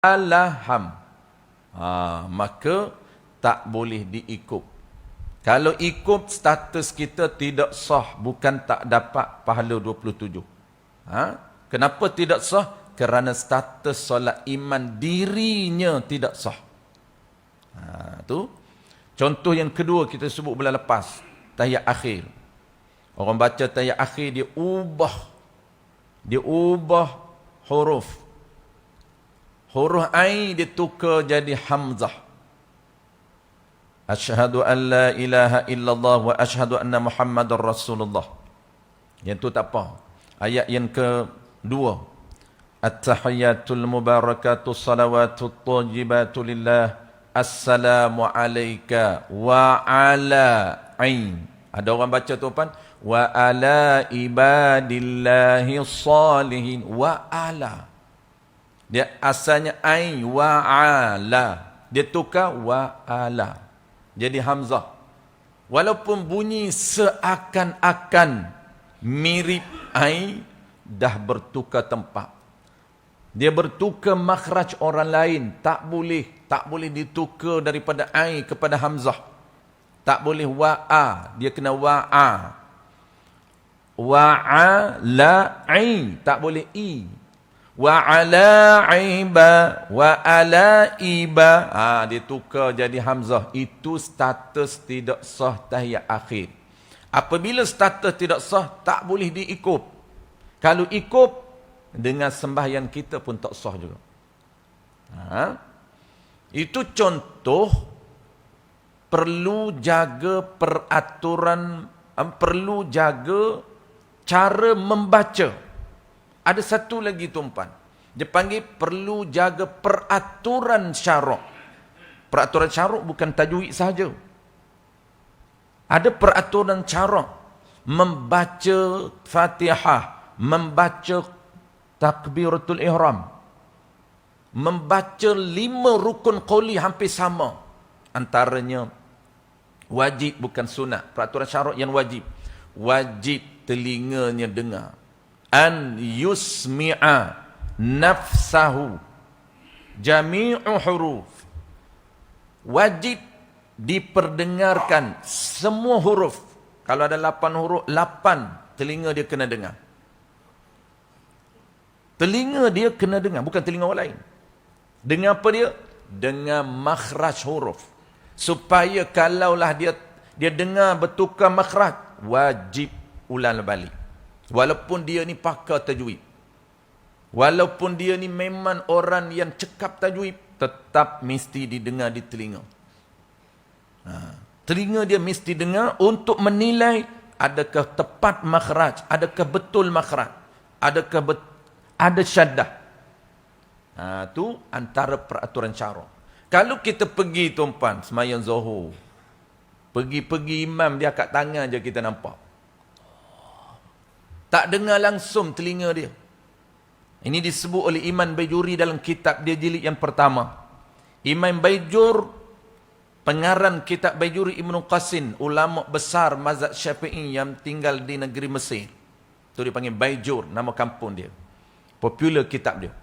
alaham. Maka tak boleh diikut. Kalau ikut, status kita tidak sah, bukan tak dapat pahala 27. Kenapa tidak sah? Kerana status solat iman dirinya tidak sah. Tu contoh yang kedua kita sebut bulan lepas, tahiyat akhir. Orang baca tahiyat akhir, dia ubah huruf ain ditukar jadi hamzah. Asyhadu an la ilaha illallah wa asyhadu anna Muhammadar Rasulullah. Yang tu tak apa. Ayat yang kedua, at-tahiyyatul mubarakatuh salawatut thayyibatu lillah assalamu alayka wa ala ain. Ada orang baca tu apa? Wa ala ibadillahi salihin. Wa ala. Dia asalnya ain wa ala. Dia tukar wa ala. Jadi hamzah. Walaupun bunyi seakan-akan mirip ain, dah bertukar tempat. Dia bertukar makhraj orang lain. Tak boleh ditukar daripada ain kepada hamzah. Tak boleh wa'a, dia kena wa'a. Wa'a la ain, tak boleh i. Wa ala iba wa ala iba, dia tukar jadi hamzah. Itu status tidak sah tahiyat akhir. Apabila status tidak sah, tak boleh diikut. Kalau ikut, dengan sembahyang kita pun tak sah juga. Itu contoh perlu jaga peraturan, perlu jaga cara membaca. Ada satu lagi tuan-tuan, dia panggil perlu jaga peraturan syarak. Peraturan syarak bukan tajwid sahaja. Ada peraturan syarak. Membaca Fatihah, membaca takbiratul ihram, membaca 5 rukun qauli hampir sama. Antaranya wajib bukan sunat. Peraturan syarak yang wajib. Wajib telinganya dengar. An yusmi'a nafsahu jami'u huruf. Wajib diperdengarkan semua huruf. Kalau ada 8 huruf, 8 telinga dia kena dengar. Telinga dia kena dengar, bukan telinga orang lain. Dengar apa dia? Dengar makhraj huruf. Supaya kalaulah dia dengar bertukar makhraj, wajib ulang balik. Walaupun dia ni pakar tajwid, walaupun dia ni memang orang yang cekap tajwid, tetap mesti didengar di telinga. Telinga dia mesti dengar untuk menilai adakah tepat makhraj, adakah betul makhraj, adakah ada syaddah. Tu antara peraturan syarak. Kalau kita pergi tuan-tuan sembahyang Zuhur, pergi imam dia angkat tangan je kita nampak. Tak dengar langsung telinga dia. Ini disebut oleh Imam Baijuri dalam kitab dia jilid yang pertama. Imam Baijur, pengarang kitab Baijuri Ibnu Qasim, ulama besar mazhab Syafi'i yang tinggal di negeri Mesir. Itu dipanggil Baijur, nama kampung dia. Popular kitab dia.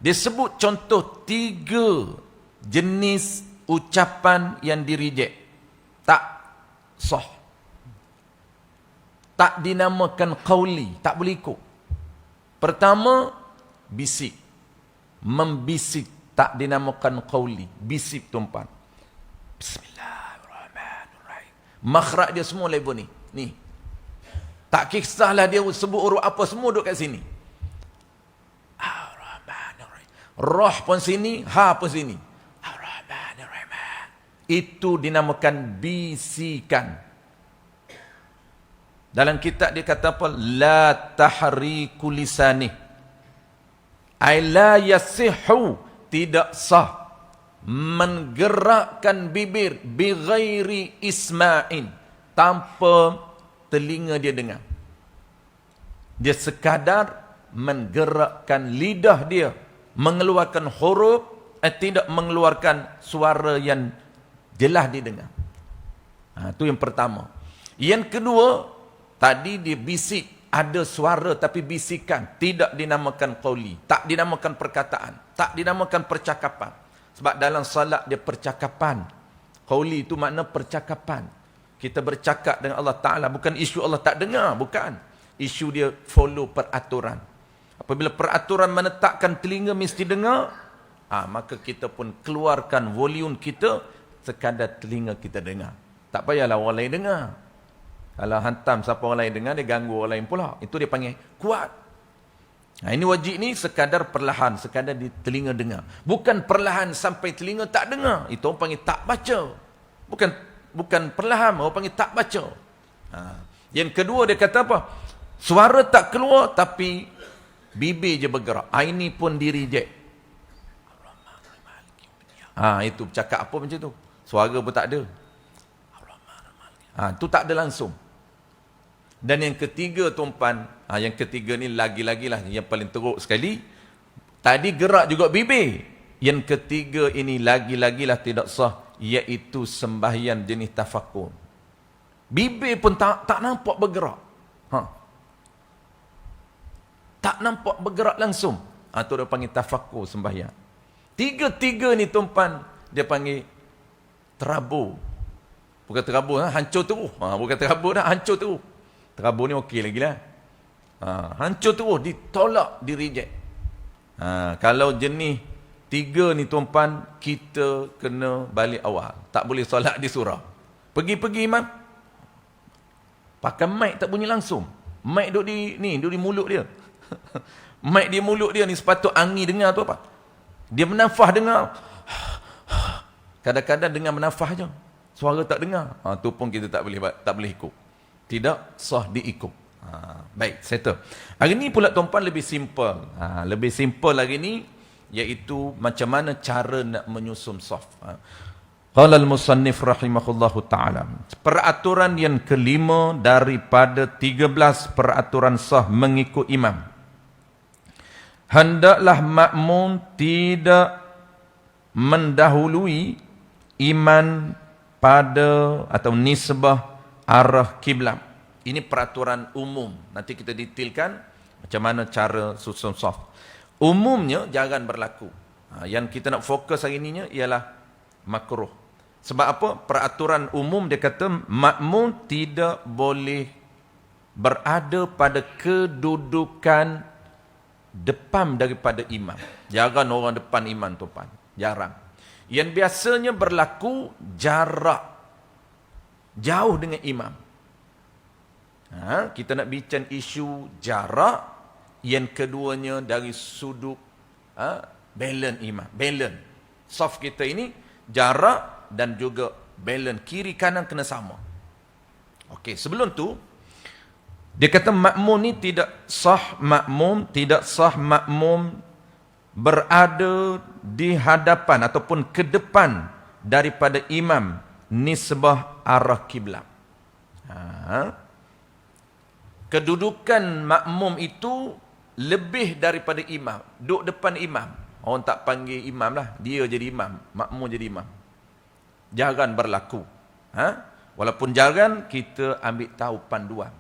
Dia sebut contoh 3 jenis ucapan yang di-reject. Tak sah. Tak dinamakan qauli, tak boleh ikut. Pertama, bisik. Membisik, tak dinamakan qauli. Bisik tuan-tuan. Bismillahirrahmanirrahim. Makhraj dia semua level ni. Ni. Tak kisahlah dia sebut huruf apa, semua duduk kat sini. Ar-Rahmanirrahim. Roh pun sini, ha pun sini. Ar-Rahmanirrahim. Itu dinamakan bisikan. Dalam kitab dia kata apa? La tahriku lisanih. Ay la yasihu, tidak sah menggerakkan bibir bighairi isma'in, tanpa telinga dia dengar. Dia sekadar menggerakkan lidah dia, mengeluarkan huruf, tidak mengeluarkan suara yang jelas didengar. Itu yang pertama. Yang kedua, tadi dia bisik, ada suara tapi bisikan, tidak dinamakan qauli, tak dinamakan perkataan, tak dinamakan percakapan. Sebab dalam salat dia percakapan. Qauli itu makna percakapan. Kita bercakap dengan Allah Ta'ala, bukan isu Allah tak dengar, bukan. Isu dia follow peraturan. Apabila peraturan menetapkan telinga mesti dengar, maka kita pun keluarkan volume kita sekadar telinga kita dengar. Tak payahlah orang lain dengar. Kalau hantam siapa orang lain dengar, dia ganggu orang lain pula. Itu dia panggil kuat. Ini wajib ni sekadar perlahan, sekadar di telinga dengar. Bukan perlahan sampai telinga tak dengar. Itu orang panggil tak baca. Bukan perlahan, orang panggil tak baca. Yang kedua dia kata apa? Suara tak keluar tapi bibir je bergerak. Ini pun di-reject. Itu cakap apa macam tu? Suara pun tak ada. Itu tak ada langsung. Dan yang ketiga tuan-puan, yang ketiga ni lagi-lagi lah yang paling teruk sekali. Tadi gerak juga bibir. Yang ketiga ini lagi-lagi lah tidak sah, iaitu sembahyang jenis tafakkur. Bibir pun tak nampak bergerak. Tak nampak bergerak langsung. Itu dia panggil tafakkur sembahyang. Tiga-tiga ni tuan-puan, dia panggil terabur. Bukan terabur, hancur terus. Bukan terabur dah, hancur terus. Terabur ni okey lagi lah. Hancur terus, ditolak, di-reject. Kalau jenis tiga ni tuan-puan, kita kena balik awal. Tak boleh solat di surau. Pergi-pergi imam, pakai mic tak bunyi langsung. Mic duduk di mulut dia. Mic di mulut dia ni sepatut angin dengar tu apa? Dia menafah dengar. Kadang-kadang dengar menafah je. Suara tak dengar. Tu pun kita tak boleh ikut. Tidak sah diikut. Baik, settle. Hari ni pula tuan-puan lebih simple. Lebih simple lagi ni, iaitu macam mana cara nak menyusun saf. Qala al-musannif rahimahullahu ta'ala. Peraturan yang kelima daripada 13 peraturan sah mengikut imam. Hendaklah makmum tidak mendahului iman pada atau nisbah arah kiblat. Ini peraturan umum. Nanti kita detailkan macam mana cara susun saf. Umumnya jarang berlaku. Yang kita nak fokus hari ini ialah makruh. Sebab apa? Peraturan umum dia kata makmum tidak boleh berada pada kedudukan depan daripada imam. Jarang orang depan imam tuan. Jarang. Yang biasanya berlaku jarak jauh dengan imam. Kita nak bincang isu jarak. Yang keduanya dari sudut balance imam. Balance. Saf kita ini jarak dan juga balance. Kiri kanan kena sama. Okey, sebelum tu dia kata makmum ni tidak sah makmum berada di hadapan ataupun ke depan daripada imam nisbah arah kiblat. Kedudukan makmum itu lebih daripada imam. Duduk depan imam. Orang tak panggil imam lah. Dia jadi imam. Makmum jadi imam. Jarang berlaku. Walaupun jarang, kita ambil tahu panduan.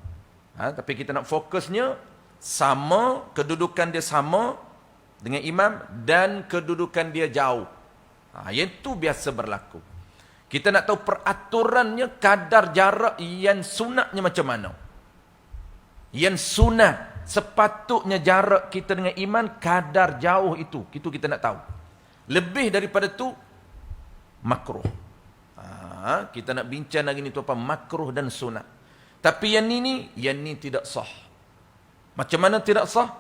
Tapi kita nak fokusnya sama, kedudukan dia sama dengan imam dan kedudukan dia jauh. Yang itu biasa berlaku. Kita nak tahu peraturannya, kadar jarak yang sunatnya macam mana. Yang sunat, sepatutnya jarak kita dengan iman, kadar jauh itu kita nak tahu. Lebih daripada itu, makruh. Kita nak bincang lagi ni tu apa? Makruh dan sunat. Tapi yang ni tidak sah. Macam mana tidak sah?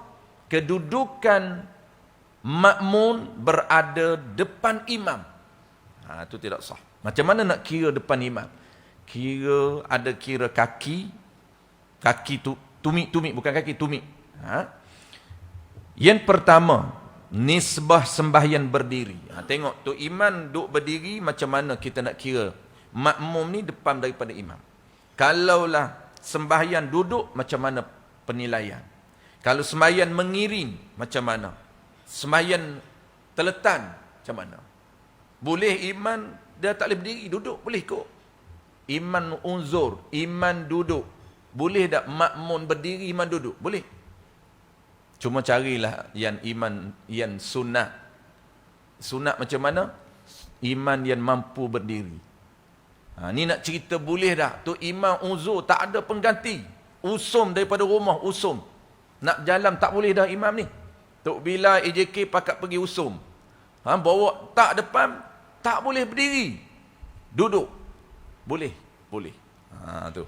Kedudukan makmum berada depan imam. Itu tidak sah. Macam mana nak kira depan imam? Kira kaki tu tumit bukan kaki, tumit. Yang pertama, nisbah sembahyang berdiri. Tengok tu imam duduk berdiri, macam mana kita nak kira makmum ni depan daripada imam. Kalaulah sembahyang duduk, macam mana penilaian? Kalau sembahyang mengiring, macam mana? Sembahyang teletan, macam mana? Boleh iman dia tak boleh berdiri, duduk boleh kok. Iman unzur, iman duduk. Boleh tak makmun berdiri, imam duduk? Boleh. Cuma carilah yang iman, yang sunat. Sunat macam mana? Iman yang mampu berdiri. Ni nak cerita boleh dah. Tu imam uzur, tak ada pengganti. Usum daripada rumah, usum. Nak jalan tak boleh dah imam ni. Tok Bilal AJK pakat pergi usum. Bawa tak depan, tak boleh berdiri. Duduk. Boleh. Boleh. Tu.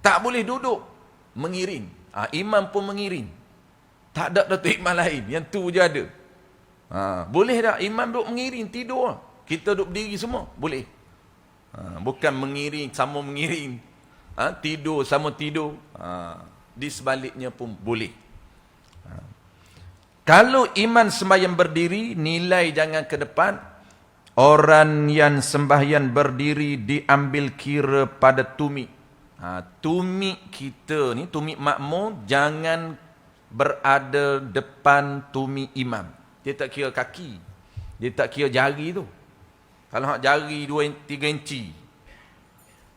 Tak boleh duduk. Mengiring. Imam pun mengiring. Tak ada datuk imam lain. Yang tu je ada. Boleh tak imam duduk mengiring, tidur. Kita duduk berdiri semua. Boleh. Bukan mengiring, sama mengiring. Tidur, sama tidur. Di sebaliknya pun boleh. Kalau iman sembahyang berdiri, nilai jangan ke depan. Orang yang sembahyang berdiri diambil kira pada tumit. Tumit kita ni, tumit makmum, jangan berada depan tumit imam. Dia tak kira kaki. Dia tak kira jari tu. Kalau hak jari 2-3 inci.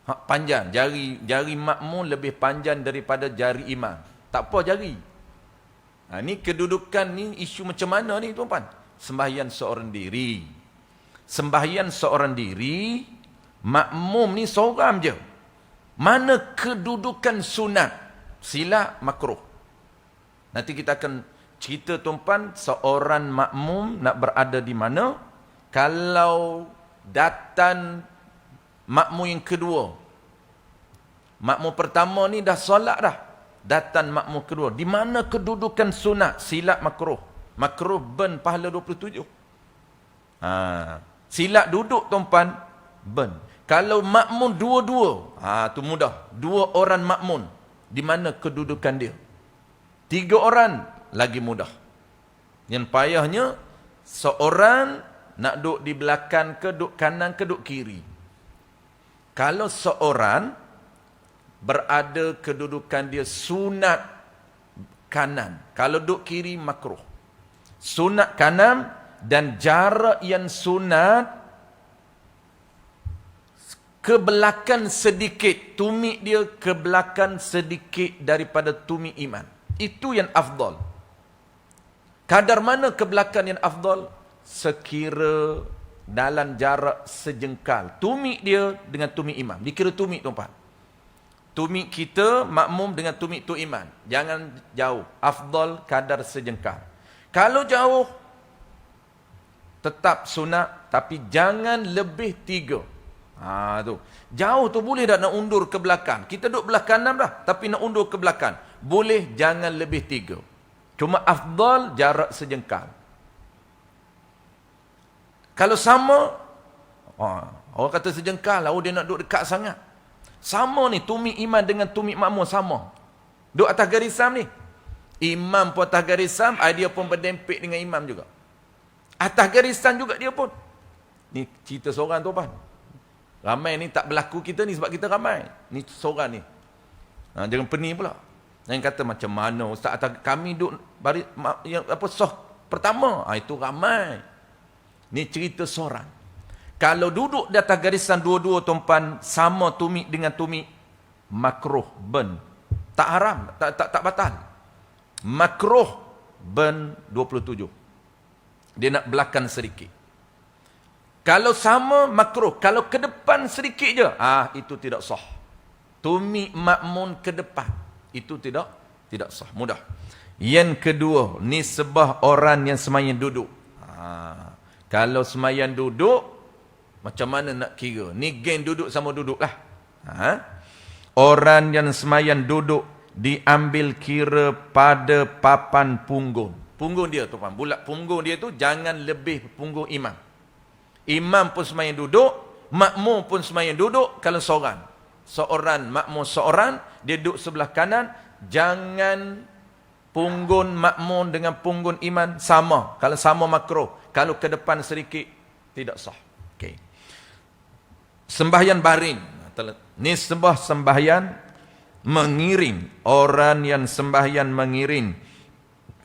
Hak panjang. Jari makmum lebih panjang daripada jari imam. Tak apa jari. Ni kedudukan ni, isu macam mana ni tuan-tuan? Sembahyang seorang diri. Sembahyang seorang diri, makmum ni seorang je. Mana kedudukan sunat? Sila makruh. Nanti kita akan cerita tuan-tuan, seorang makmum nak berada di mana. Kalau datang makmum yang kedua. Makmum pertama ni dah solat dah. Datang makmum kedua. Di mana kedudukan sunat? Silat makruh. Makruh ben pahala 27. Silat duduk tuan-tuan, ben. Kalau makmum dua-dua, tu mudah. 2 orang makmum. Di mana kedudukan dia? 3 orang, lagi mudah. Yang payahnya, seorang nak duduk di belakang ke, duduk kanan ke, duduk kiri. Kalau seorang berada kedudukan dia sunat kanan. Kalau duduk kiri, makruh. Sunat kanan dan jarak yang sunat ke belakang sedikit. Tumit dia ke belakang sedikit daripada tumit imam. Itu yang afdal. Kadar mana ke belakang yang afdal? Sekira dalam jarak sejengkal. Tumit dia dengan tumit imam. Dikira tumit tuan-tuan. Tumit kita makmum dengan tumit tu imam. Jangan jauh. Afdal kadar sejengkal. Kalau jauh, tetap sunat, tapi jangan lebih 3. Tu. Jauh tu boleh tak nak undur ke belakang? Kita duduk belah kanan dah, tapi nak undur ke belakang. Boleh, jangan lebih 3. Cuma afdal jarak sejengkal. Kalau sama, orang kata sejengkal lah, dia nak duduk dekat sangat. Sama ni, tumit imam dengan tumit makmum sama. Duduk atas garisam ni. Imam pun atas garisam, dia pun berdempik dengan imam juga. Atas garisan juga dia pun. Ni cerita seorang tu apa? Ramai ni tak berlaku kita ni sebab kita ramai. Ni seorang ni. Jangan pening pula. Yang kata macam mana Ustaz, atas kami duduk baris, yang apa soh pertama. Itu ramai. Ni cerita seorang. Kalau duduk di atas garisan dua-dua tuan-tuan, sama tumit dengan tumit, makruh ben. Tak haram, tak batal. Makruh ben 27. Dia nak belakang sedikit. Kalau sama, makruh. Kalau ke depan sedikit je, itu tidak sah. Tumit makmun ke depan, itu tidak sah. Mudah. Yang kedua, nisbah orang yang semayang duduk. Kalau semayang duduk, macam mana nak kira? Ni geng duduk sama duduk lah. Orang yang semayang duduk diambil kira pada papan punggung. Punggung dia tu, bulat punggung dia tu jangan lebih punggung imam. Imam pun semayang duduk, makmum pun semayang duduk kalau seorang. Seorang, makmum seorang, dia duduk sebelah kanan, jangan punggung makmum dengan punggung imam sama. Kalau sama makruh, kalau ke depan sedikit tidak sah. Okey. Sembahyang baring. Nisbah sembahyang mengiring. Orang yang sembahyang mengiring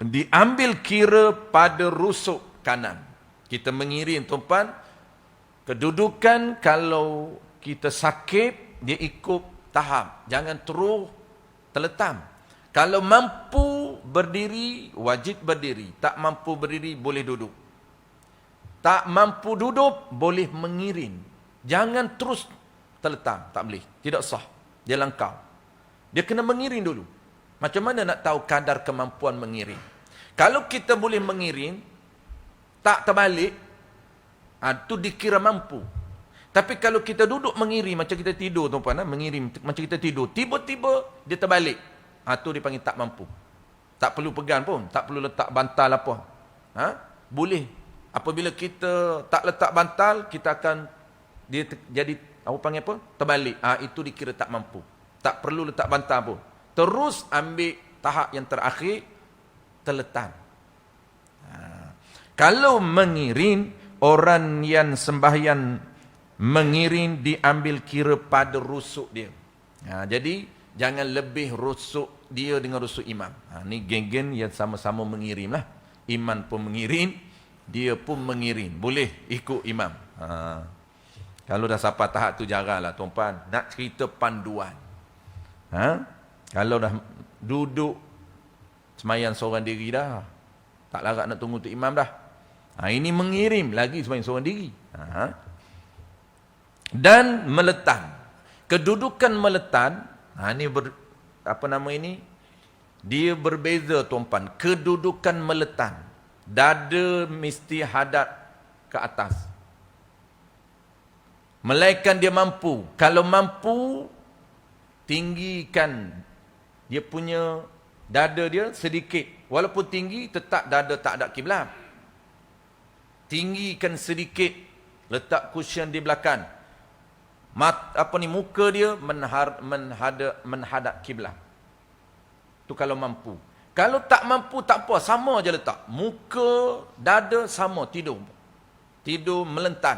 diambil kira pada rusuk kanan. Kita mengiring tuan-tuan, kedudukan kalau kita sakit dia ikut tahap. Jangan terus Terletam. Kalau mampu berdiri, wajib berdiri. Tak mampu berdiri, boleh duduk. Tak mampu duduk, boleh mengiring. Jangan terus terletam. Tak boleh. Tidak sah. Dia langkau. Dia kena mengiring dulu. Macam mana nak tahu kadar kemampuan mengiring? Kalau kita boleh mengiring, tak terbalik, itu dikira mampu. Tapi kalau kita duduk mengiring, macam kita tidur, tuan-tuan, mengiring, macam kita tidur, tiba-tiba dia terbalik, itu dipanggil tak mampu. Tak perlu pegang pun, tak perlu letak bantal apa. Boleh. Apabila kita tak letak bantal, kita akan dia jadi apa panggil apa? Terbalik. Itu dikira tak mampu. Tak perlu letak bantal pun. Terus ambil tahap yang terakhir, terletak. Kalau mengiring, orang yang sembahyang mengiring diambil kira pada rusuk dia. Jadi jangan lebih rusuk dia dengan rusuk imam. Ni geng-geng yang sama-sama mengirim lah. Imam pun mengirim, dia pun mengiring. Boleh ikut imam. Kalau dah sampai tahap tu jaranglah tuan-tuan. Nak cerita panduan. Kalau dah duduk semayang seorang diri dah. Tak larat nak tunggu tu imam dah. Ini mengirim lagi semayang seorang diri. Dan meletan. Kedudukan meletan. Ini apa nama ini? Dia berbeza tuan-tuan. Kedudukan meletan. Dada mesti hadap ke atas. Melainkan dia mampu. Kalau mampu, tinggikan dia punya dada dia sedikit. Walaupun tinggi, tetap dada tak ada kiblat. Tinggikan sedikit. Letak cushion di belakang. Muka dia menghadap kiblat. Itu kalau mampu. Kalau tak mampu, tak apa. Sama je letak. Muka, dada, sama. Tidur. Tidur melentan.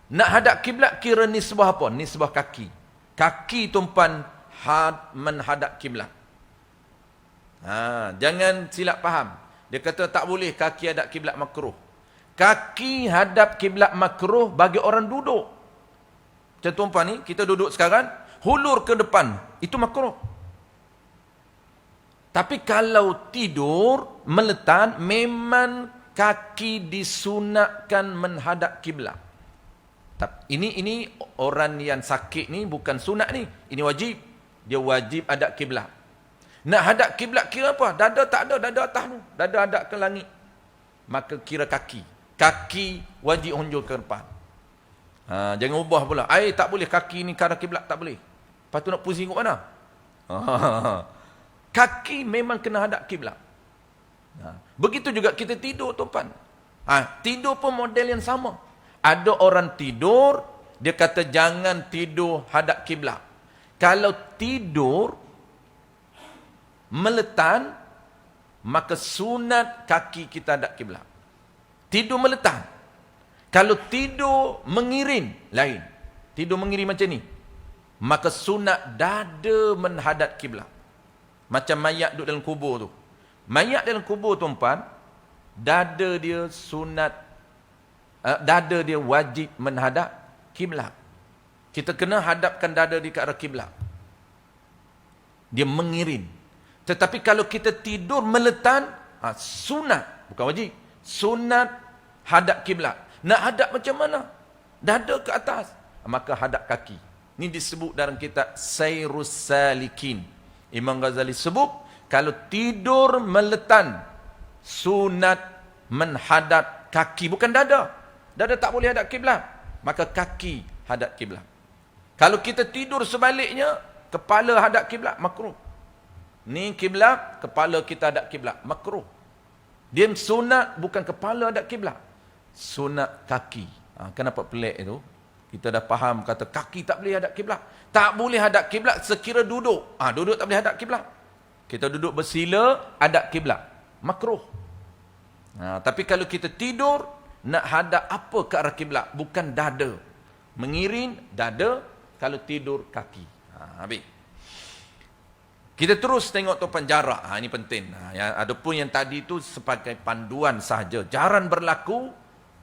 Nak hadap kiblat kira nisbah apa? Nisbah kaki. Kaki tuan-tuan menghadap kiblat. Jangan silap faham. Dia kata tak boleh kaki hadap kiblat makruh. Kaki hadap kiblat makruh bagi orang duduk. Macam tuan-tuan ni, kita duduk sekarang, hulur ke depan. Itu makruh. Tapi kalau tidur, meletan, memang kaki disunatkan menghadap kiblat. Ini orang yang sakit ni bukan sunat ni. Ini wajib. Dia wajib hadap kiblat. Nak hadap kiblat kira apa? Dada tak ada, dada atas tu. Dada hadap ke langit. Maka kira kaki. Kaki wajib honjol ke depan. Jangan ubah pula. Tak boleh kaki ni ke arah kiblat, tak boleh. Lepas tu nak pusing kat mana? Kaki memang kena hadap kiblat. Begitu juga kita tidur tuan-tuan. Tidur pun model yang sama. Ada orang tidur, dia kata jangan tidur hadap kiblat. Kalau tidur meletan, maka sunat kaki kita hadap kiblat. Tidur meletan. Kalau tidur mengiring, lain. Tidur mengiring macam ni, maka sunat dada menghadap kiblat. Macam mayat duduk dalam kubur tu. Mayat dalam kubur tuan-tuan, dada dia sunat, dada dia wajib menghadap kiblat. Kita kena hadapkan dada di ke arah kiblat. Dia mengiring. Tetapi kalau kita tidur meletan, sunat, bukan wajib. Sunat hadap kiblat. Nak hadap macam mana? Dada ke atas. Maka hadap kaki. Ini disebut dalam kitab Sayrus Salikin. Imam Ghazali sebut, kalau tidur meletan, sunat menghadap kaki, bukan dada. Dada tak boleh hadap kiblat. Maka kaki hadap kiblat. Kalau kita tidur sebaliknya, kepala hadap kiblat, makruh. Ni kiblat, kepala kita hadap kiblat, makruh. Dia sunat bukan kepala hadap kiblat. Sunat kaki. Kenapa pelik itu? Kita dah faham kata kaki tak boleh hadap kiblat. Tak boleh hadap kiblat sekira duduk. Duduk tak boleh hadap kiblat. Kita duduk bersila, hadap kiblat. Makruh. Tapi kalau kita tidur, nak hadap apa ke arah kiblat? Bukan dada. Mengiring, dada. Kalau tidur, kaki. Habis. Kita terus tengok tuan jarak. Ini penting. Adapun yang tadi itu sebagai panduan sahaja. Jarang berlaku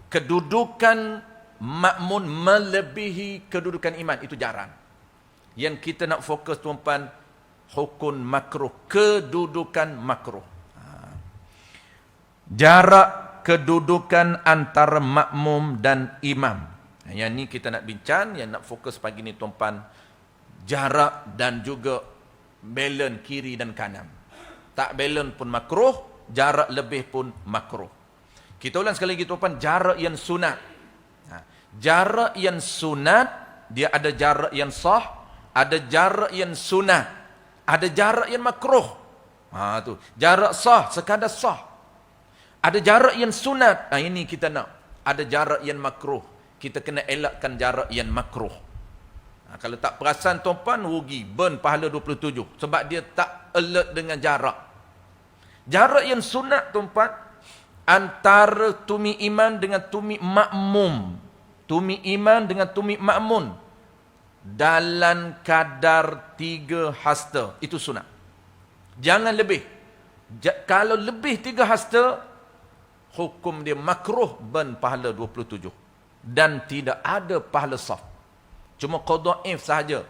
kedudukan makmun melebihi kedudukan iman. Itu jarang. Yang kita nak fokus tuan-tuan, hukum makruh, kedudukan makruh. Jarak kedudukan antara makmum dan imam. Yang ni kita nak bincang, yang nak fokus pagi ni tuan-tuan, jarak dan juga balance kiri dan kanan. Tak balance pun makruh, jarak lebih pun makruh. Kita ulang sekali lagi tuan-tuan, jarak yang sunat. Jarak yang sunat, dia ada jarak yang sah, ada jarak yang sunat, ada jarak yang makruh. Tu jarak sah, sekadar sah. Ada jarak yang sunat. Ini kita nak. Ada jarak yang makruh. Kita kena elakkan jarak yang makruh. Kalau tak perasan tuan-tuan, rugi. Burn pahala 27. Sebab dia tak alert dengan jarak. Jarak yang sunat tuan-tuan, antara tumi iman dengan tumi makmum. Tumi iman dengan tumi makmum. Dalam kadar 3 hasta. Itu sunat. Jangan lebih. Kalau lebih 3 hasta, hukum dia makruh, burn pahala 27. Dan tidak ada pahala saf. Cuma qadha'if sahaja.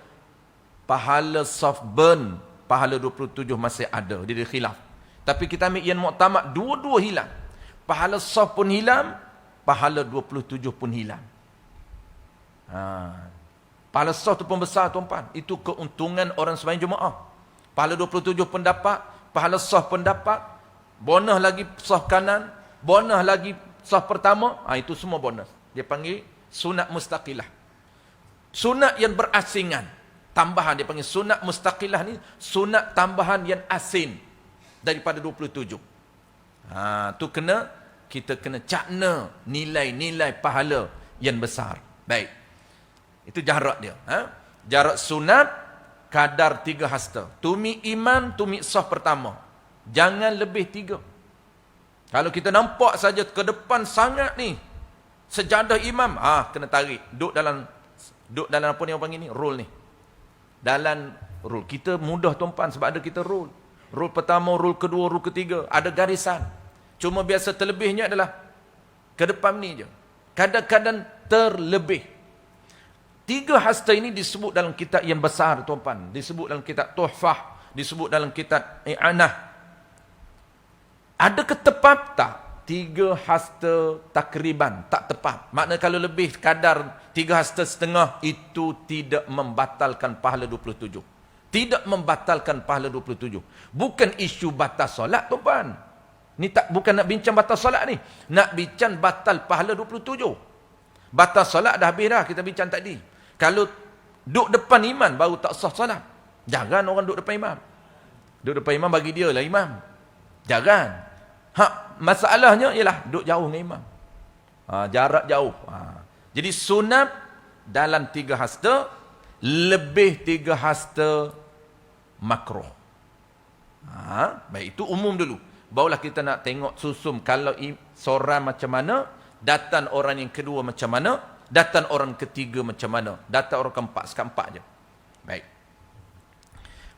Pahala saf burn, pahala 27 masih ada. Dia khilaf. Tapi kita ambil yang muktamad, dua-dua hilang. Pahala saf pun hilang, pahala 27 pun hilang. Pahala saf tu pun besar tuan-tuan. Itu keuntungan orang sembahyang Jumaat. Pahala 27 pun dapat, pahala saf pun dapat, bonus lagi saf kanan, bonus lagi saf pertama, itu semua bonus. Dia panggil sunat mustaqilah. Sunat yang berasingan, tambahan, dia panggil sunat mustaqilah ni, sunat tambahan yang asin daripada 27. Tu kita kena cakna nilai-nilai pahala yang besar. Baik. Itu jarak dia. Jarak sunat kadar 3 hasta. Tumi iman, tumi saf pertama. Jangan lebih 3. Kalau kita nampak saja ke depan sangat ni, sejadah imam, kena tarik. Duduk dalam apa ni orang panggil ni? Rule ni. Dalam rule. Kita mudah tuan-tuan sebab ada kita rule. Rule pertama, rule kedua, rule ketiga. Ada garisan. Cuma biasa terlebihnya adalah ke depan ni je. Kadang-kadang terlebih. 3 hasta ini disebut dalam kitab yang besar tuan-tuan. Disebut dalam kitab Tuhfah. Disebut dalam kitab I'anah. Ada ketepat tak? 3 hasta takriban, tak tepat. Maknanya kalau lebih kadar 3 hasta setengah, itu tidak membatalkan pahala 27. Tidak membatalkan pahala 27. Bukan isu batas solat tuan-tuan. Ni bukan nak bincang batas solat ni. Nak bincang batal pahala 27. Batas solat dah habis dah, kita bincang tadi. Kalau duduk depan imam baru tak sah solat. Jangan orang duduk depan imam. Duduk depan imam bagi dia lah imam. Jangan. Masalahnya ialah duduk jauh dengan imam. Jarak jauh. Jadi sunat dalam 3 hasta, lebih 3 hasta makruh. Baik, itu umum dulu. Barulah kita nak tengok susum kalau seorang macam mana, datang orang yang kedua macam mana, datang orang ketiga macam mana, datang orang keempat, sekeempat je. Baik.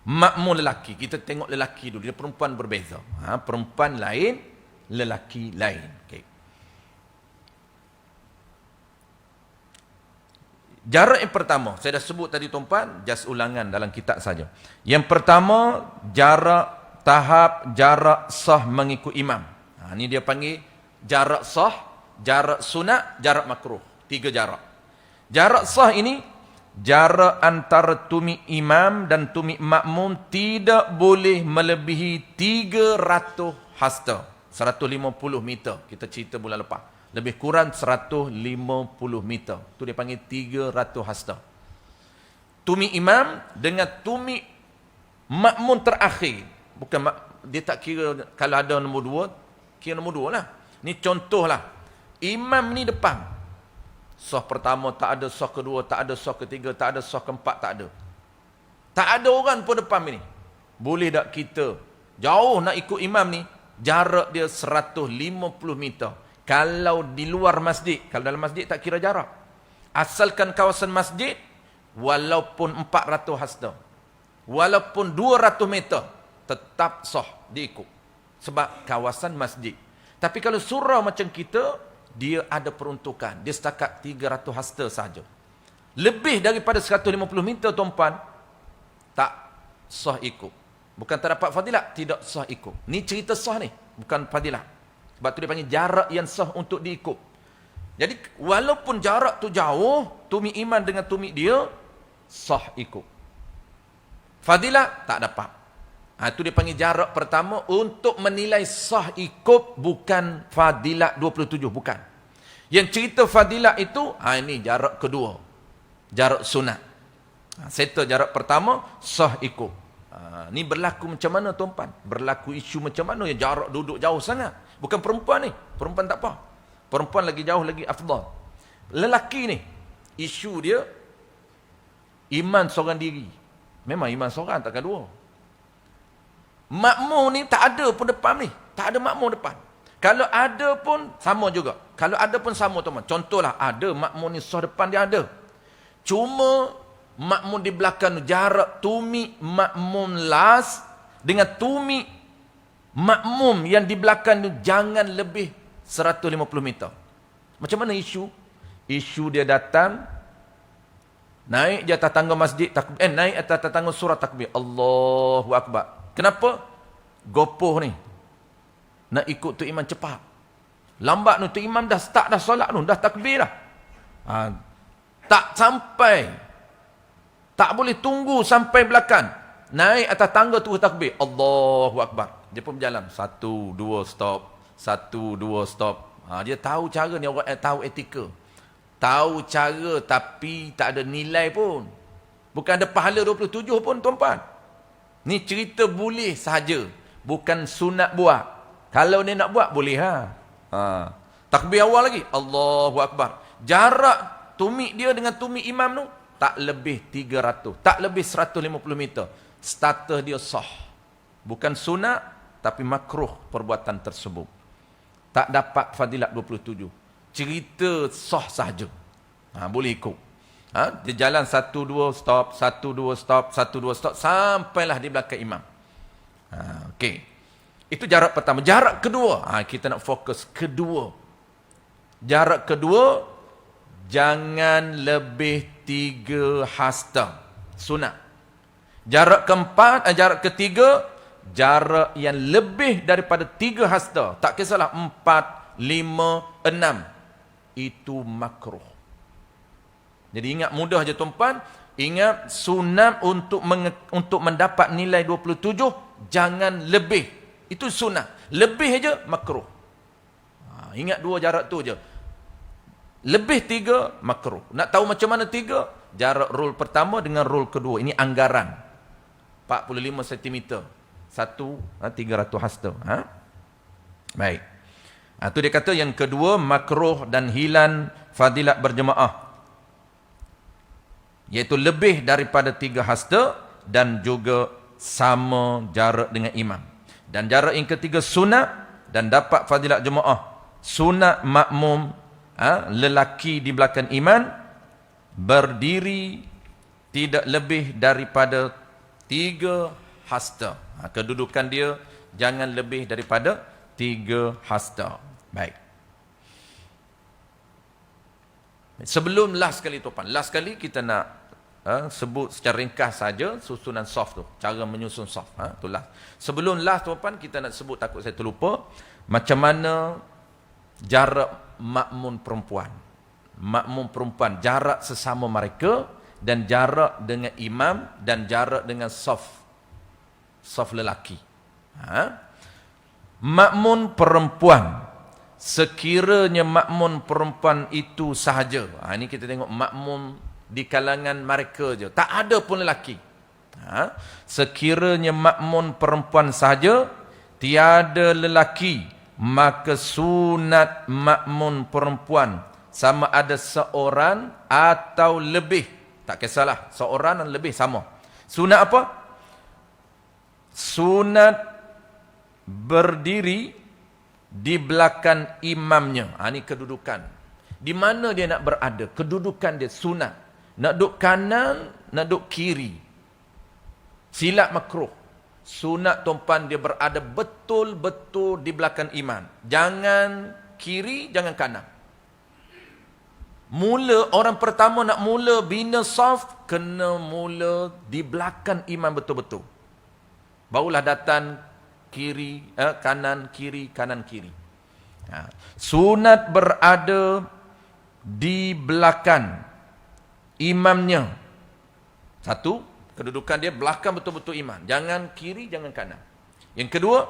Makmum lelaki, kita tengok lelaki dulu. Dia perempuan berbeza. Perempuan lain, lelaki lain. Okay. Jarak yang pertama, saya dah sebut tadi tuan-tuan, just ulangan dalam kitab saja. Yang pertama, tahap jarak sah mengikut imam. Ini dia panggil jarak sah, jarak sunat, jarak makruh. 3 jarak. Jarak sah ini, jarak antara tumi imam dan tumi makmum tidak boleh melebihi 300 hasta. 150 meter. Kita cerita bulan lepas. Lebih kurang 150 meter. Itu dia panggil 300 hasta. Tumi imam dengan tumi makmum terakhir. Bukan dia tak kira kalau ada nombor 2, kira nombor 2 lah. Ni contoh lah. Imam ni depan. Saf pertama tak ada, saf kedua tak ada, saf ketiga tak ada, saf keempat tak ada. Tak ada orang pun depan ni. Boleh tak kita jauh nak ikut imam ni, jarak dia 150 meter. Kalau di luar masjid, kalau dalam masjid tak kira jarak. Asalkan kawasan masjid, walaupun 400 hasta, walaupun 200 meter, tetap sah diikut. Sebab kawasan masjid. Tapi kalau surau macam kita, dia ada peruntukan. Dia setakat 300 hasta saja. Lebih daripada 150 meter tuan-tuan, tak. sah ikut. Bukan tak dapat fadilat, tidak sah ikut. Ni cerita sah ni, bukan fadilat. Sebab tu dia panggil jarak yang sah untuk diikut. Jadi walaupun jarak tu jauh, tumit iman dengan tumit dia, sah ikut. Fadilat tak dapat. Itu dia panggil jarak pertama untuk menilai sah ikut, bukan fadilat 27, bukan. Yang cerita fadilat itu, ini jarak kedua. Jarak sunat. Settle jarak pertama, sah ikut. Ni berlaku macam mana tuan-puan? Berlaku isu macam mana yang jarak duduk jauh sangat? Bukan perempuan ni. Perempuan tak apa. Perempuan lagi jauh lagi afdal. Lelaki ni, isu dia iman seorang diri. Memang iman seorang takkan dua. Makmum ni tak ada pun depan ni. Tak ada makmum depan. Kalau ada pun sama juga. Kalau ada pun sama tuan-tuan. Contohlah ada makmum ni sah depan dia ada. Cuma makmum di belakang jarak tumit makmum las dengan tumit makmum yang di belakang tu jangan lebih 150 meter. Macam mana isu? Isu dia datang naik di atas tangga masjid naik atas tangga surah takbir. Allahu Akbar. Kenapa? Gopoh ni nak ikut tu imam cepat. Lambat tu imam dah start dah solat tu, dah takbir dah. Tak sampai. Tak boleh tunggu sampai belakang. Naik atas tangga tu takbir. Allahu Akbar. Dia pun berjalan. 1, 2, stop. 1, 2, stop. Dia tahu cara ni, orang tahu etika. Tahu cara tapi tak ada nilai pun. Bukan ada pahala 27 pun tuan-puan. Ni cerita boleh sahaja. Bukan sunat buat. Kalau dia nak buat, boleh takbir awal lagi. Allahu Akbar. Jarak tumit dia dengan tumit imam tu, tak lebih 300. Tak lebih 150 meter. Status dia sah. Bukan sunat, tapi makruh perbuatan tersebut. Tak dapat fadilat 27. Cerita sah sahaja. Boleh ikut. Dia jalan 1, 2, stop. 1, 2, stop. 1, 2, stop. Sampailah di belakang imam. Okey. Itu jarak pertama. Jarak kedua. Kita nak fokus kedua. Jarak kedua, jangan lebih 3 hasta. Sunat. Jarak keempat, jarak ketiga, jarak yang lebih daripada 3 hasta. Tak kisahlah 4, 5, 6. Itu makruh. Jadi ingat mudah je tuan-puan. Ingat sunat untuk mendapat nilai 27, jangan lebih. Itu sunat. Lebih je makruh. Ingat 2 jarak tu je. Lebih 3, makruh. Nak tahu macam mana 3? Jarak rule pertama dengan rule kedua. Ini anggaran. 45 cm. 300 hasta. Baik. Itu dia kata yang kedua, makruh dan hilang fadilat berjemaah. Iaitu lebih daripada 3 hasta dan juga sama jarak dengan imam. Dan jarak yang ketiga sunat dan dapat fadilat jemaah. Sunat makmum lelaki di belakang imam berdiri tidak lebih daripada 3 hasta. Kedudukan dia jangan lebih daripada 3 hasta. Baik. Sebelum last kali tuan-puan, last kali kita nak sebut secara ringkas saja susunan saf tu, cara menyusun saf. Tu last. Sebelum last tuan-puan, kita nak sebut, takut saya terlupa, macam mana jarak makmum perempuan. Makmum perempuan, jarak sesama mereka dan jarak dengan imam dan jarak dengan saf lelaki. Makmum perempuan, sekiranya makmum perempuan itu sahaja. Ini kita tengok makmum di kalangan mereka je. Tak ada pun lelaki. Sekiranya makmum perempuan sahaja, tiada lelaki, maka sunat makmum perempuan sama ada seorang atau lebih. Tak kisahlah, seorang dan lebih sama. Sunat apa? Sunat berdiri di belakang imamnya. Ini kedudukan. Di mana dia nak berada? Kedudukan dia sunat. Nak duduk kanan, nak duduk kiri. Silat makruh. Sunat tuan-puan dia berada betul-betul di belakang imam. Jangan kiri, jangan kanan. Mula, orang pertama nak mula bina saf, kena mula di belakang imam betul-betul. Barulah datang kanan, kiri, kanan, kiri. Sunat berada di belakang imamnya. Satu, kedudukan dia belakang betul-betul imam. Jangan kiri, jangan kanan. Yang kedua,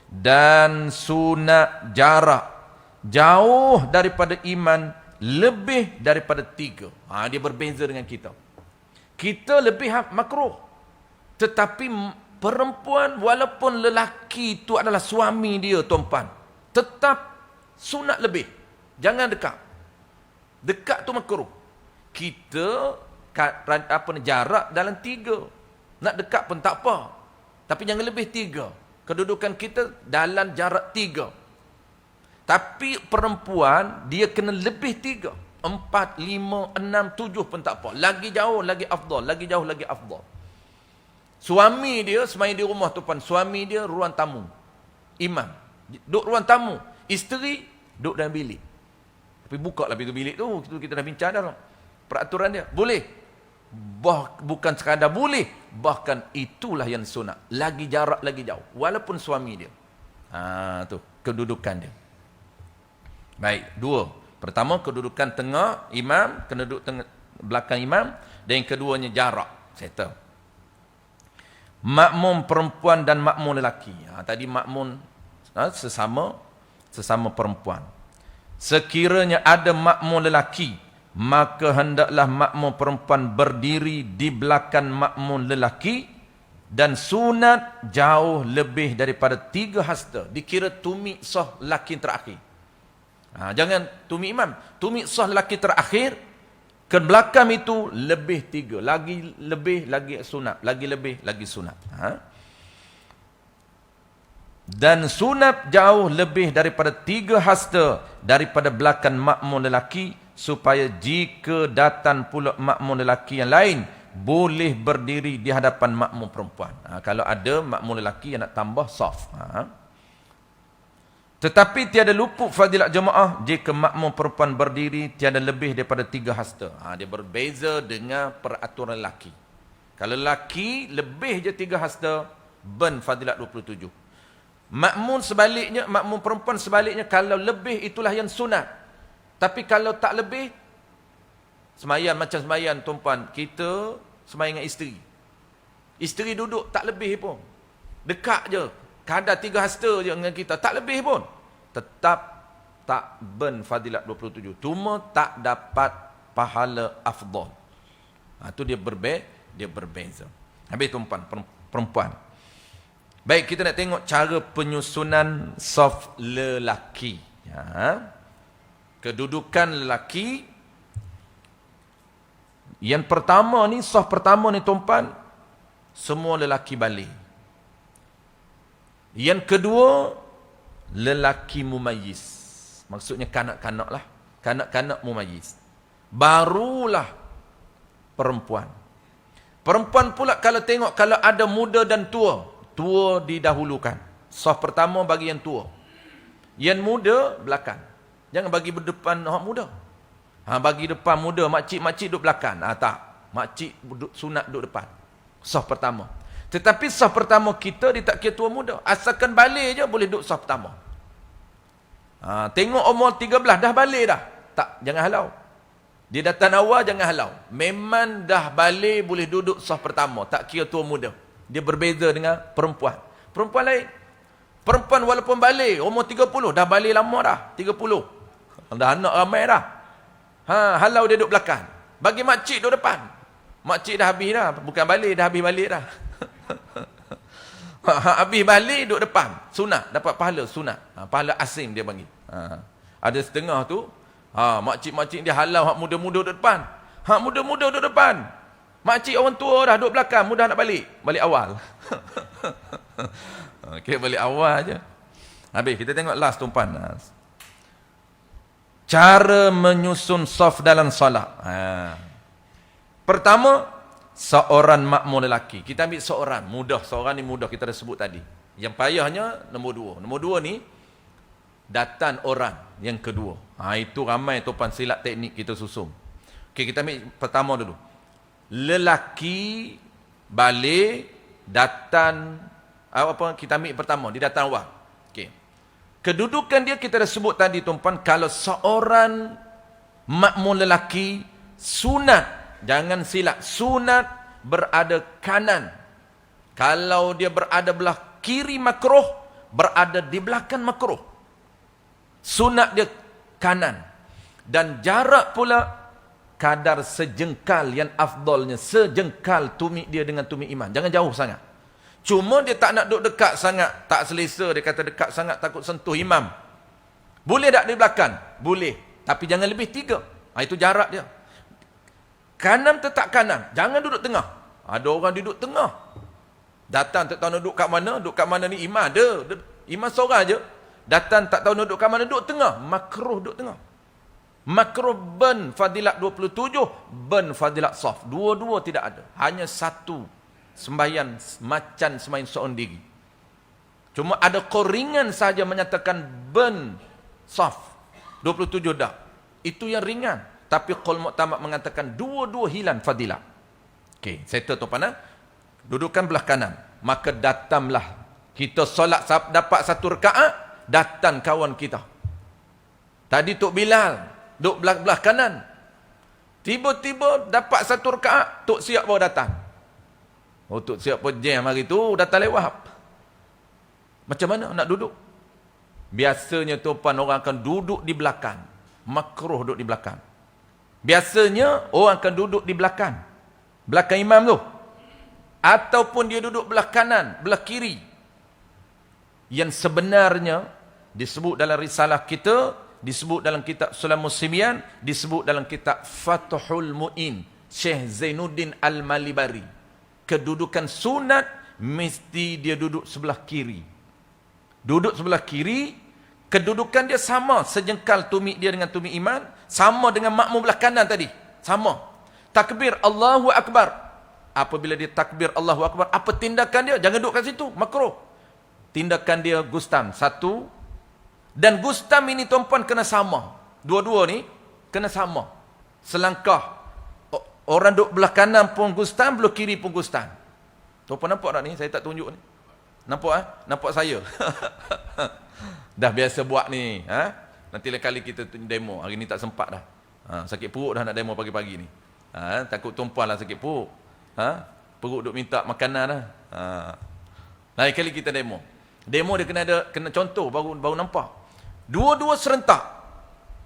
dan sunat jarak jauh daripada imam lebih daripada 3. Dia berbeza dengan kita. Kita lebih makruh. Tetapi perempuan walaupun lelaki itu adalah suami dia, tuan-puan, tetap sunat lebih. Jangan dekat. Dekat tu makruh. Kita jarak dalam 3. Nak dekat pun tak apa. Tapi jangan lebih 3. Kedudukan kita dalam jarak 3. Tapi perempuan dia kena lebih 3. 4, 5, 6, 7 pun tak apa. Lagi jauh lagi afdal, lagi jauh lagi afdal. Suami dia semai di rumah tu, suami dia ruang tamu. Imam duduk ruang tamu, isteri duduk dalam bilik. Tapi buka lah pintu bilik tu, kita dah bincang dah peraturan dia. Boleh. Bukan sekadar boleh, bahkan itulah yang sunat. Lagi jarak lagi jauh, walaupun suami dia. Tu kedudukan dia. Baik, 2. Pertama, kedudukan tengah imam, kena duduk belakang imam. Dan yang keduanya jarak. Settle. Makmum perempuan dan makmum lelaki. Tadi makmum sesama perempuan. Sekiranya ada makmum lelaki, maka hendaklah makmum perempuan berdiri di belakang makmum lelaki, dan sunat jauh lebih daripada 3 hasta. Dikira tumit sah lelaki terakhir. Jangan tumit imam. Tumit sah lelaki terakhir, ke belakang itu lebih 3. Lagi lebih, lagi sunat. Lagi lebih, lagi sunat. Dan sunat jauh lebih daripada 3 hasta daripada belakang makmum lelaki, supaya jika datang pula makmum lelaki yang lain, boleh berdiri di hadapan makmum perempuan. Kalau ada makmum lelaki yang nak tambah saf. Tetapi tiada luput fadilat jemaah jika makmum perempuan berdiri tiada lebih daripada 3 hasta. Dia berbeza dengan peraturan lelaki. Kalau lelaki lebih je 3 hasta, ben fadilat 27. Makmum sebaliknya, makmum perempuan sebaliknya, kalau lebih itulah yang sunat. Tapi kalau tak lebih, semayan macam semayan tuan-puan, kita semayan dengan isteri. Isteri duduk tak lebih pun. Dekat je. Kadar 3 hasta je dengan kita, tak lebih pun. Tetap tak ben fadilat 27. Cuma tak dapat pahala afdal. Itu dia berbeza. Habis tuan-puan, perempuan. Baik, kita nak tengok cara penyusunan saf lelaki. Kedudukan lelaki. Yang pertama ni, saf pertama ni tuan-puan, semua lelaki balik. Yang kedua, lelaki mumayyiz. Maksudnya kanak-kanak lah. Kanak-kanak mumayyiz. Barulah perempuan. Perempuan pula kalau tengok, kalau ada muda dan tua, tua didahulukan. Saf pertama bagi yang tua. Yang muda belakang. Jangan bagi berdepan orang muda. Bagi depan muda, makcik-makcik duduk belakang. Tak. Makcik sunat duduk depan. Saf pertama. Tetapi saf pertama kita, dia tak kira tua muda. Asalkan balik je, boleh duduk saf pertama. Tengok umur 13, dah balik dah. Tak, jangan halau. Dia datang awal, jangan halau. Memang dah balik, boleh duduk saf pertama. Tak kira tua muda. Dia berbeza dengan perempuan. Perempuan lain. Perempuan walaupun balik, umur 30, dah balik lama dah. 30. Dah anak ramai dah. Halau dia duduk belakang. Bagi makcik duduk depan. Makcik dah habis dah. Bukan balik, dah habis balik dah. Habis balik duduk depan. Sunat, dapat pahala sunat. Pahala asing dia bagi. Ada setengah tu, makcik-makcik dia halau hak muda-muda duduk depan. Hak muda-muda duduk depan. Makcik orang tua dah duduk belakang, mudah nak balik. Balik awal. Okey, balik awal je. Habis, kita tengok last tuan-puan. Cara menyusun saf dalam solat. Pertama, seorang makmum lelaki. Kita ambil seorang, mudah. Seorang ni mudah, kita dah sebut tadi. Yang payahnya, nombor 2. Nombor 2 ni, datang orang yang kedua. Itu ramai tuan-puan silap teknik kita susun. Okey, kita ambil pertama dulu. Lelaki balik, datang Apa kita ambil pertama di datang awal. Okey. Kedudukan dia kita dah sebut tadi tuan-puan, kalau seorang makmum lelaki sunat, jangan silap, sunat berada kanan. Kalau dia berada belah kiri makruh, berada di belakang makruh. Sunat dia kanan. Dan jarak pula kadar sejengkal yang afdalnya, sejengkal tumit dia dengan tumit imam. Jangan jauh sangat. Cuma dia tak nak duduk dekat sangat, tak selesa, dia kata dekat sangat takut sentuh imam. Boleh tak di belakang? Boleh. Tapi jangan lebih 3. Itu jarak dia. Kanan tetap kanan, jangan duduk tengah. Ada orang duduk tengah. Datang tak tahu nak duduk kat mana ni imam ada. Imam seorang je. Datang tak tahu nak duduk kat mana, duduk tengah. Makruh duduk tengah. Makruh ben fadilat 27, ben fadilat saf. Dua-dua tidak ada. Hanya satu sembahyang macan sembahyang seorang diri. Cuma ada koringan saja menyatakan ben saf 27 dah. Itu yang ringan. Tapi qaul mu'tamad mengatakan dua-dua hilang fadilat. Okey, settle tu pana. Dudukan belah kanan. Maka datanglah kita solat dapat 1 rakaat, datang kawan kita. Tadi Tok Bilal duduk belah kanan. Tiba-tiba dapat 1 rakaat, Tok Siap baru datang. Oh, Tok Siap pun jam hari tu, datang lewat. Macam mana nak duduk? Biasanya tuan orang akan duduk di belakang. Makruh duduk di belakang. Biasanya orang akan duduk di belakang. Belakang imam tu. Ataupun dia duduk belah kanan, belah kiri. Yang sebenarnya disebut dalam risalah kita, disebut dalam kitab Sulamus Sibyan, disebut dalam kitab Fathul Mu'in, Syekh Zainuddin Al-Malibari. Kedudukan sunat mesti dia duduk sebelah kiri. Duduk sebelah kiri, kedudukan dia sama sejengkal tumit dia dengan tumit imam, sama dengan makmum belah kanan tadi, sama. Takbir Allahu Akbar. Apabila dia takbir Allahu Akbar, apa tindakan dia? Jangan duduk kat situ, makruh. Tindakan dia gustam, 1. Dan gustam ini tuan-puan kena sama. Dua-dua ni kena sama. Selangkah. Orang duduk belah kanan pun gustam, belah kiri pun gustam. Tuan-puan nampak tak ni? Saya tak tunjuk ni. Nampak Nampak saya? Dah biasa buat ni. Nanti lain kali kita demo. Hari ni tak sempat dah. Sakit perut dah nak demo pagi-pagi ni. Takut tuan-puan lah sakit perut. Perut duk minta makanan dah. Lain kali kita demo. Demo dia kena contoh baru nampak. Dua-dua serentak.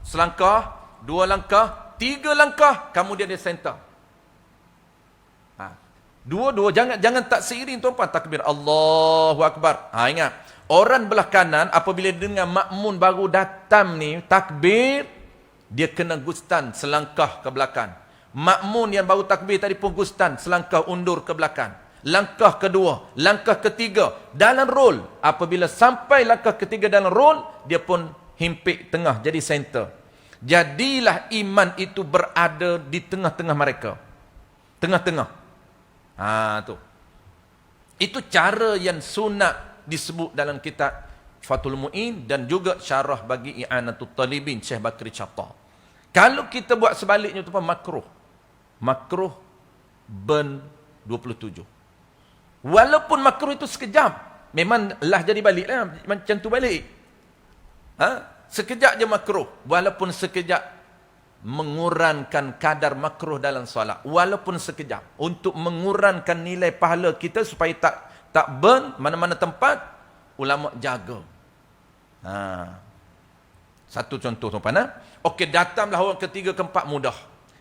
Selangkah, 2 langkah, 3 langkah, kemudian dia center. Dua-dua jangan tak seiring tuan-puan takbir Allahu Akbar. Ingat, orang belah kanan apabila dengar makmun baru datang ni takbir, dia kena gustan selangkah ke belakang. Makmun yang baru takbir tadi pun gustan selangkah undur ke belakang. Langkah kedua, langkah ketiga dalam roll. Apabila sampai langkah ketiga dalam roll, dia pun himpit tengah jadi center. Jadilah iman itu berada di tengah-tengah mereka. Tengah-tengah. Tu. Itu cara yang sunat disebut dalam kitab Fathul Mu'in dan juga syarah bagi I'anatul Talibin Syekh Bakri Chattar. Kalau kita buat sebaliknya tu pun makruh. Makruh ben 27. Walaupun makruh itu sekejap, memang lah jadi balik lah, macam tu balik. Sekejap je makruh, walaupun sekejap mengurangkan kadar makruh dalam solat, walaupun sekejap, untuk mengurangkan nilai pahala kita supaya tak burn mana-mana tempat, ulama jaga. Satu contoh tuan-tuan. Okey, datanglah orang ketiga keempat mudah.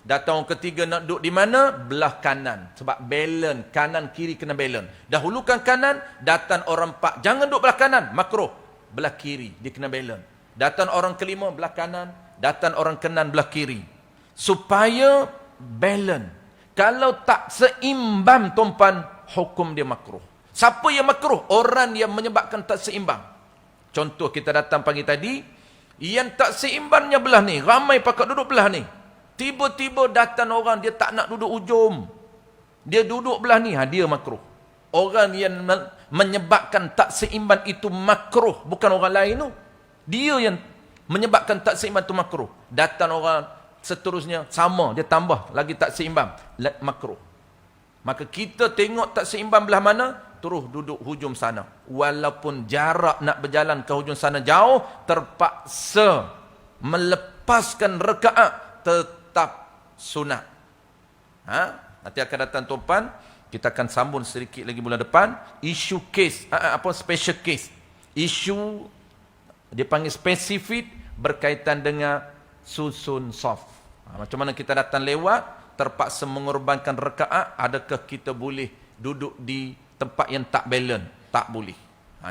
Datang orang ketiga nak duduk di mana? Belah kanan. Sebab balance. Kanan kiri kena balance. Dahulukan kanan. Datang orang empat. Jangan duduk belah kanan. Makruh. Belah kiri. Dia kena balance. Datang orang kelima belah kanan. Datang orang keenam belah kiri. Supaya balance. Kalau tak seimbang tuan-tuan, hukum dia makruh. Siapa yang makruh? Orang yang menyebabkan tak seimbang. Contoh kita datang pagi tadi. Yang tak seimbangnya belah ni. Ramai pakat duduk belah ni. Tiba-tiba datang orang, dia tak nak duduk ujung. Dia duduk belah ni, dia makruh. Orang yang menyebabkan tak seimbang itu makruh. Bukan orang lain tu. Dia yang menyebabkan tak seimbang itu makruh. Datang orang seterusnya, sama. Dia tambah lagi tak seimbang. Makruh. Maka kita tengok tak seimbang belah mana, terus duduk hujung sana. Walaupun jarak nak berjalan ke hujung sana jauh, terpaksa melepaskan rakaat, tetap sunat. Nanti akan datang tuan-tuan, kita akan sambung sedikit lagi bulan depan, isu kes, special case. Isu dia panggil spesifik berkaitan dengan susun saf. Macam mana kita datang lewat, terpaksa mengorbankan rakaat, adakah kita boleh duduk di tempat yang tak balance? Tak boleh.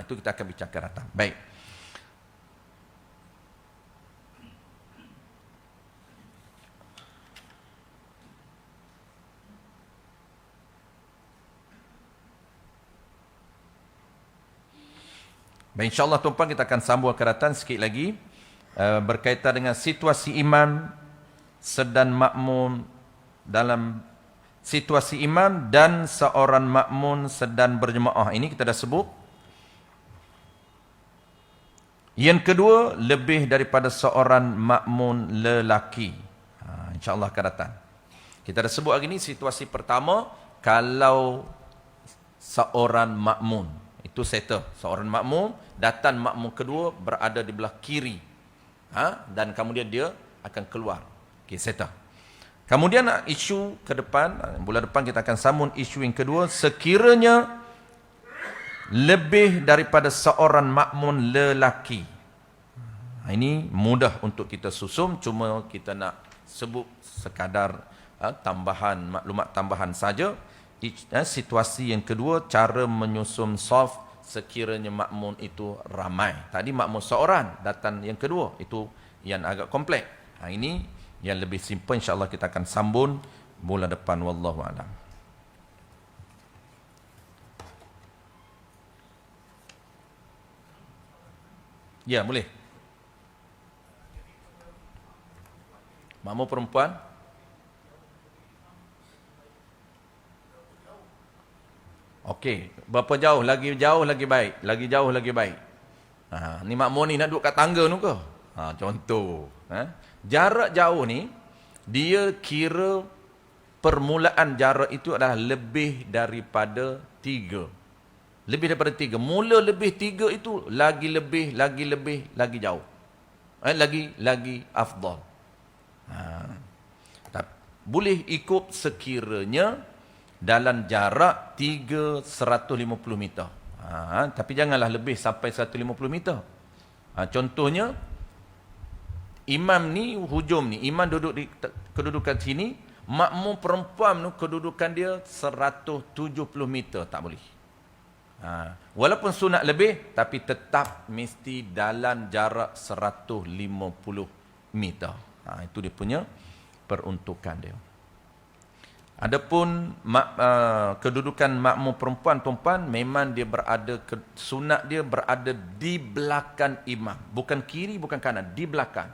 Itu kita akan bicarakan datang. Baik. Baik, insyaAllah tuan-tuan kita akan sambung akan datang sikit lagi berkaitan dengan situasi imam sedang makmum, dalam situasi imam dan seorang makmum sedang berjemaah. Ini kita dah sebut. Yang kedua, lebih daripada seorang makmum lelaki. InsyaAllah akan datang. Kita dah sebut hari ini situasi pertama, kalau seorang makmum. Itu settle. Seorang makmum, datang makmum kedua berada di belah kiri. Dan kemudian dia akan keluar. Okay, settle. Kemudian isu ke depan, bulan depan kita akan sambung isu yang kedua, sekiranya lebih daripada seorang makmum lelaki. Ini mudah untuk kita susum, cuma kita nak sebut sekadar tambahan, maklumat tambahan saja. Situasi yang kedua, cara menyusun saf sekiranya makmum itu ramai. Tadi makmum seorang, datang yang kedua, itu yang agak kompleks. Ini yang lebih simple, insyaAllah kita akan sambung bulan depan. Wallahu a'lam. Ya, boleh. Makmum perempuan. Okey, berapa jauh? Lagi jauh lagi baik. Lagi jauh lagi baik. Ni makmum ni nak duduk kat tangga tu ke? Contoh. Jarak jauh ni, dia kira permulaan jarak itu adalah lebih daripada 3. Lebih daripada 3. Mula lebih 3 itu, lagi lebih, lagi jauh. Lagi afdal. Boleh ikut sekiranya dalam jarak 150 meter. Tapi janganlah lebih sampai 150 meter. Contohnya, imam ni, hujum ni, imam duduk di kedudukan sini, makmum perempuan tu kedudukan dia 170 meter, tak boleh. Walaupun sunat lebih, tapi tetap mesti dalam jarak 150 meter. Itu dia punya peruntukan dia. Adapun kedudukan makmum perempuan, tuan-tuan, memang dia berada, sunat dia berada di belakang imam. Bukan kiri, bukan kanan, di belakang.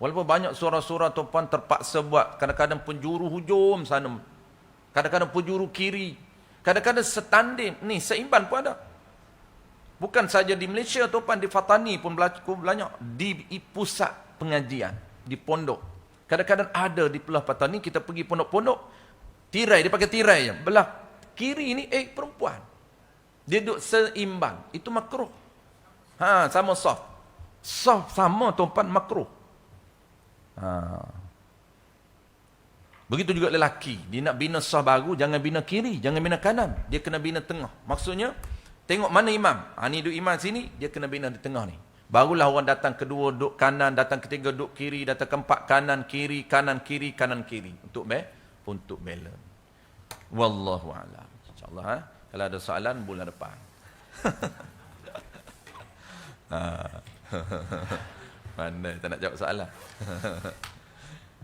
Walaupun banyak surah-surah tuan-tuan terpaksa buat, kadang-kadang penjuru hujung sana, kadang-kadang penjuru kiri, kadang-kadang setanding, ni seimbang pun ada. Bukan saja di Malaysia tuan-tuan, di Fatani pun berlaku banyak, di pusat pengajian, di pondok. Kadang-kadang ada di belah Fatani, kita pergi pondok-pondok, tirai, dia pakai tirai je. Belah kiri ni, perempuan. Dia duduk seimbang. Itu makruh. Sama soft. Soft sama tuan-tuan, makruh. Begitu juga lelaki. Dia nak bina soft baru, jangan bina kiri, jangan bina kanan. Dia kena bina tengah. Maksudnya, tengok mana imam. Ni duduk imam sini, dia kena bina di tengah ni. Barulah orang datang kedua duduk kanan, datang ketiga duduk kiri, datang keempat kanan, kiri, kanan, kiri, kanan, kiri. Untuk balance. Wallahu a'lam. InsyaAllah. Kalau ada soalan, bulan depan. Mana tak nak jawab soalan.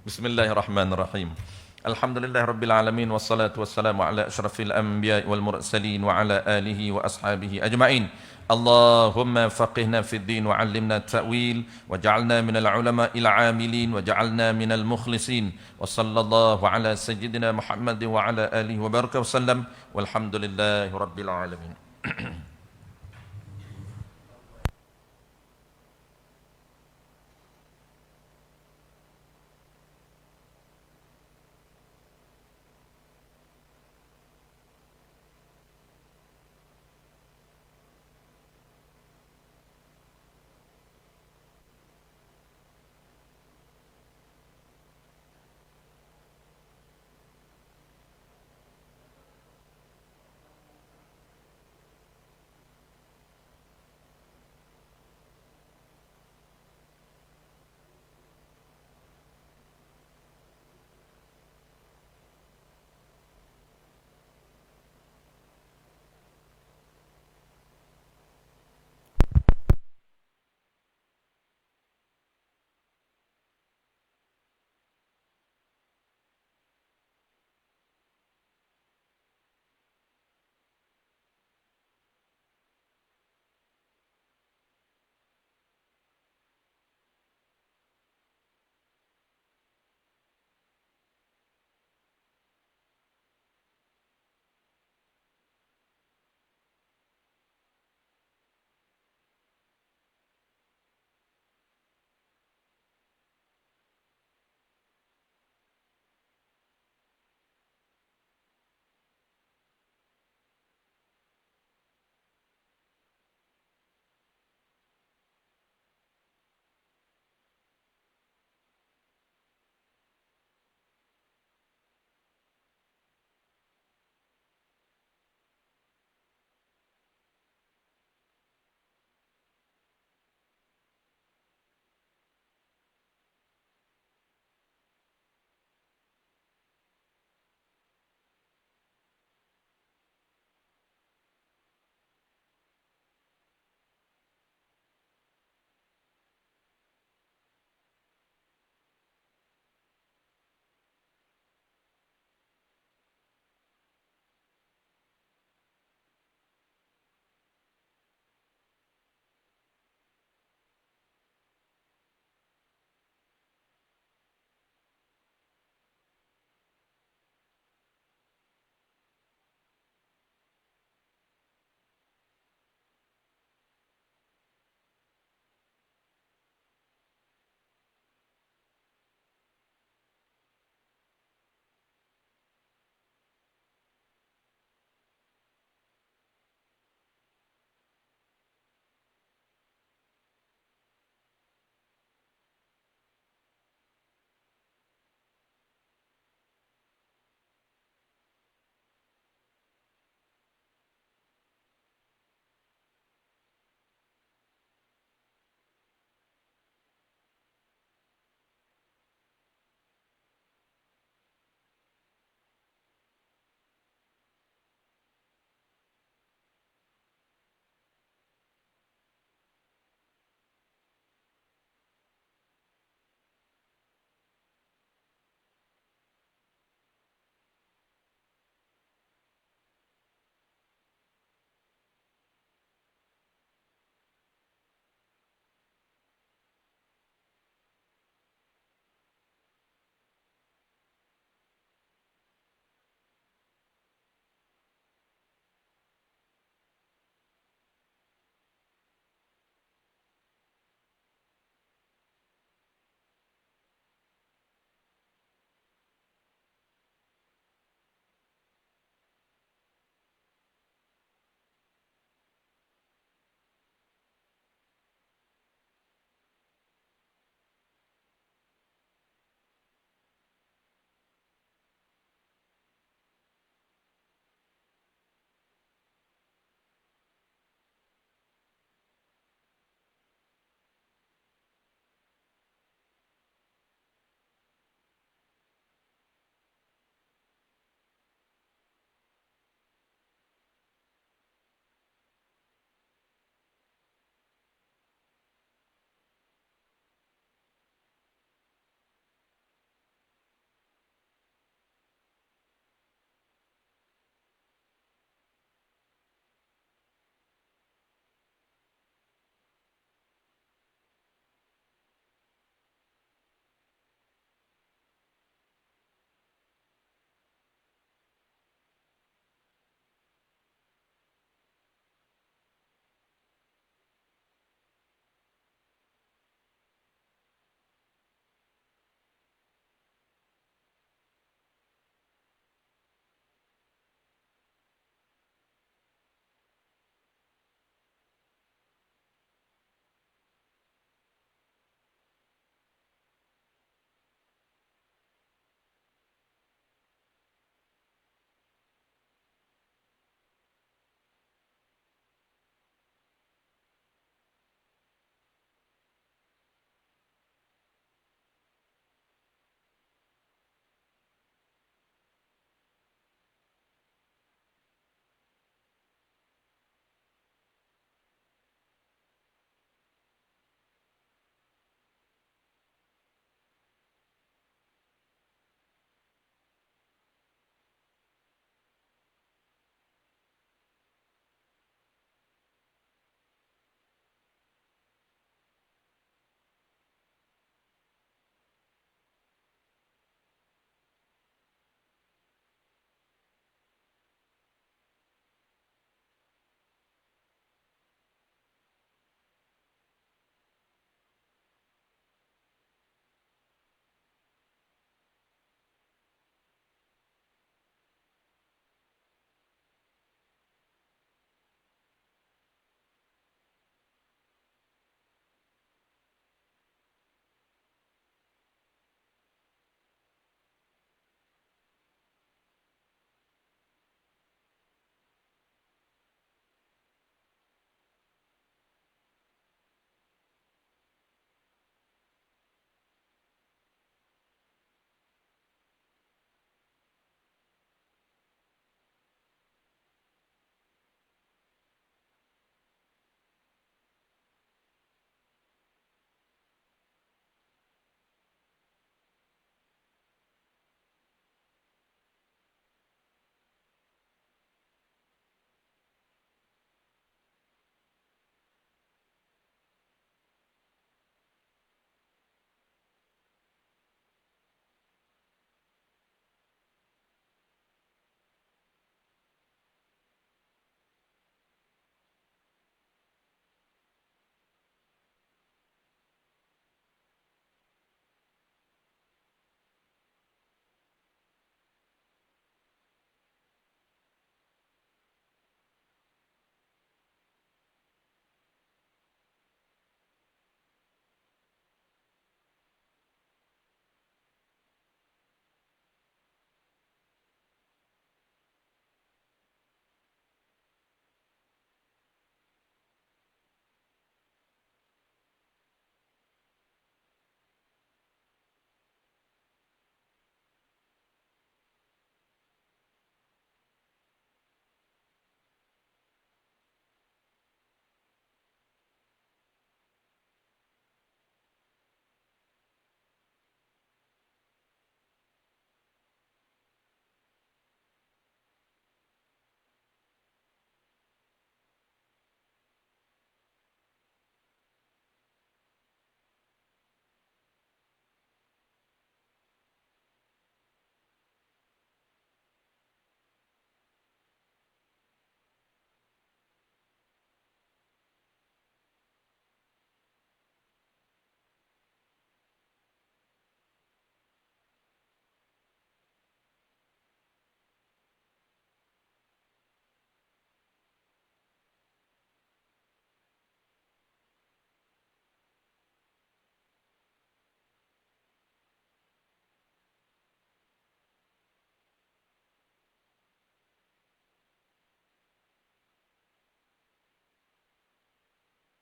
Bismillahirrahmanirrahim. Alhamdulillahirabbil alamin wassalatu wassalamu ala asyrafil anbiya'i wal mursalin wa ala alihi wa ashabihi ajma'in. Allahumma faqihna fid din wa 'allimna ta'wil waj'alna minal ulama'il 'amilin waj'alna minal mukhlisin wa sallallahu ala sayyidina Muhammad wa ala alihi wa baraka wasallam walhamdulillahi rabbil alamin.